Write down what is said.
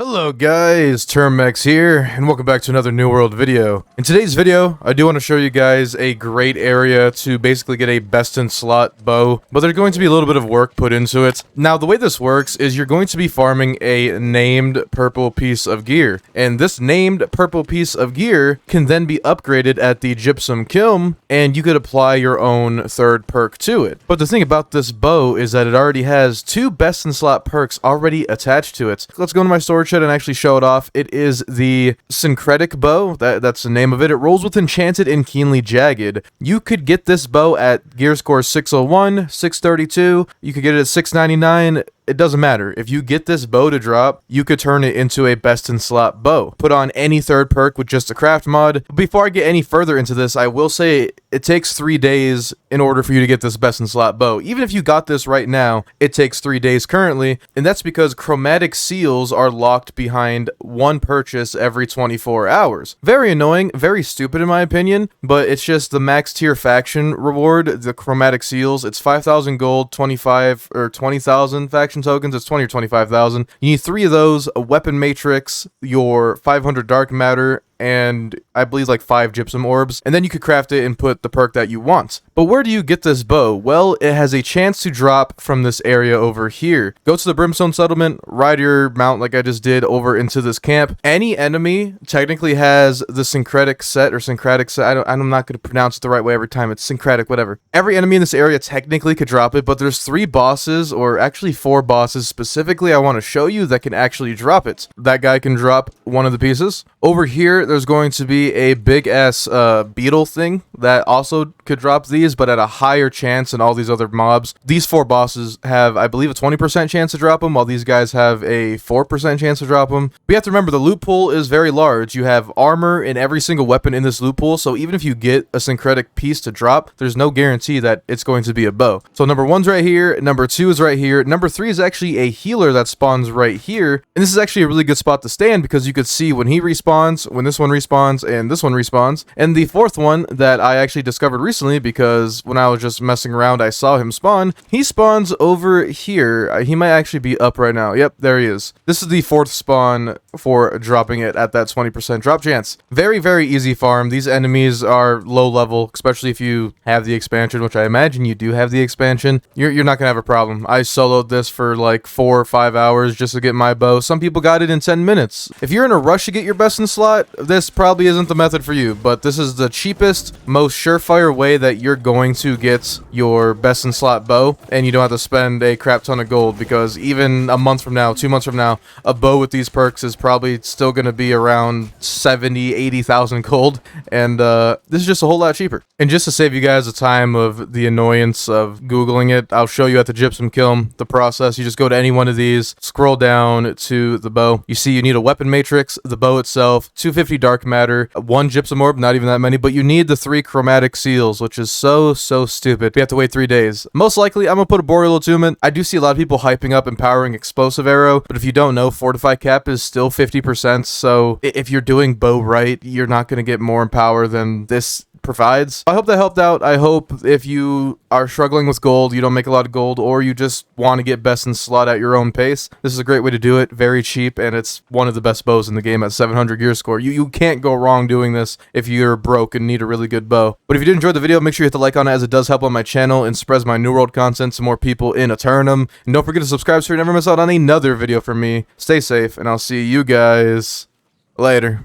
Hello guys, Termex here, and welcome back to another New World video. In today's video, I do want to show you guys a great area to basically get a best-in-slot bow, but there's going to be a little bit of work put into it. Now, the way this works is you're going to be farming a named purple piece of gear, and this named purple piece of gear can then be upgraded at the gypsum kiln, and you could apply your own third perk to it. But the thing about this bow is that it already has two best-in-slot perks already attached to it. Let's go into my storage and actually show it off. It is the syncretic bow. That's the name of it. It rolls with enchanted and keenly jagged. You could get this bow at gear score 601, 632. You could get it at 699. It doesn't matter. If you get this bow to drop, you could turn it into a best-in-slot bow. Put on any third perk with just a craft mod. Before I get any further into this, I will say it takes 3 days in order for you to get this best-in-slot bow. Even if you got this right now, it takes 3 days currently, and that's because chromatic seals are locked behind one purchase every 24 hours. Very annoying, very stupid in my opinion, but it's just the max tier faction reward, the chromatic seals. It's 5,000 gold, 25 or 20,000 faction tokens. It's 20 or 25,000. You need 3 of those, a weapon matrix, your 500 dark matter, and I believe like 5 gypsum orbs, and then you could craft it and put the perk that you want. But where do you get this bow? Well, it has a chance to drop from this area over here. Go to the Brimstone Settlement, ride your mount like I just did over into this camp. Any enemy technically has the syncretic set or syncretic set. I'm not going to pronounce it the right way every time. It's syncretic, whatever. Every enemy in this area technically could drop it, but there's 3 bosses, or actually 4 bosses specifically I want to show you that can actually drop it. That guy can drop one of the pieces. Over here, there's going to be a big-ass beetle thing that also could drop these, but at a higher chance than all these other mobs. These 4 bosses have, I believe, a 20% chance to drop them, while these guys have a 4% chance to drop them. But you have to remember, the loot pool is very large. You have armor in every single weapon in this loot pool, so even if you get a syncretic piece to drop, there's no guarantee that it's going to be a bow. So number 1's right here, number 2 is right here, number 3 is actually a healer that spawns right here, and this is actually a really good spot to stand because you could see when he respawns, when this one respawns, and this one respawns. And the 4th one that I actually discovered recently, because when I was just messing around I saw him spawn, he spawns over here. He might actually be up right now. Yep, there he is. This is the 4th spawn for dropping it at that 20% drop chance. Very, very easy farm. These enemies are low level, especially if you have the expansion, which I imagine you do have the expansion. You're not gonna have a problem. I soloed this for like 4 or 5 hours just to get my bow. Some people got it in 10 minutes. If you're in a rush to get your best in slot, this probably isn't the method for you, but this is the cheapest, most surefire way that you're going to get your best in slot bow, and you don't have to spend a crap ton of gold, because even a month from now, 2 months from now, a bow with these perks is probably still going to be around 70, 80,000 gold, and this is just a whole lot cheaper. And just to save you guys the time of the annoyance of Googling it, I'll show you at the gypsum kiln the process. You just go to any one of these, scroll down to the bow. You see you need a weapon matrix, the bow itself, 250 dark matter, 1 gypsum orb, not even that many, but you need the 3 chromatic seals, which is so stupid. You have to wait 3 days. Most likely, I'm gonna put a boreal attunement. I do see a lot of people hyping up empowering explosive arrow, but if you don't know, fortify cap is still 50%, so if you're doing bow right, you're not gonna get more empower than this provides. I hope that helped out. I hope if you are struggling with gold, you don't make a lot of gold, or you just want to get best in slot at your own pace, this is a great way to do it. Very cheap, and it's one of the best bows in the game at 700 gear score. You can't go wrong doing this if you're broke and need a really good bow. But if you did enjoy the video, make sure you hit the like on it, as it does help on my channel and spreads my New World content to more people in Eternum. And don't forget to subscribe so you never miss out on another video from me. Stay safe, and I'll see you guys later.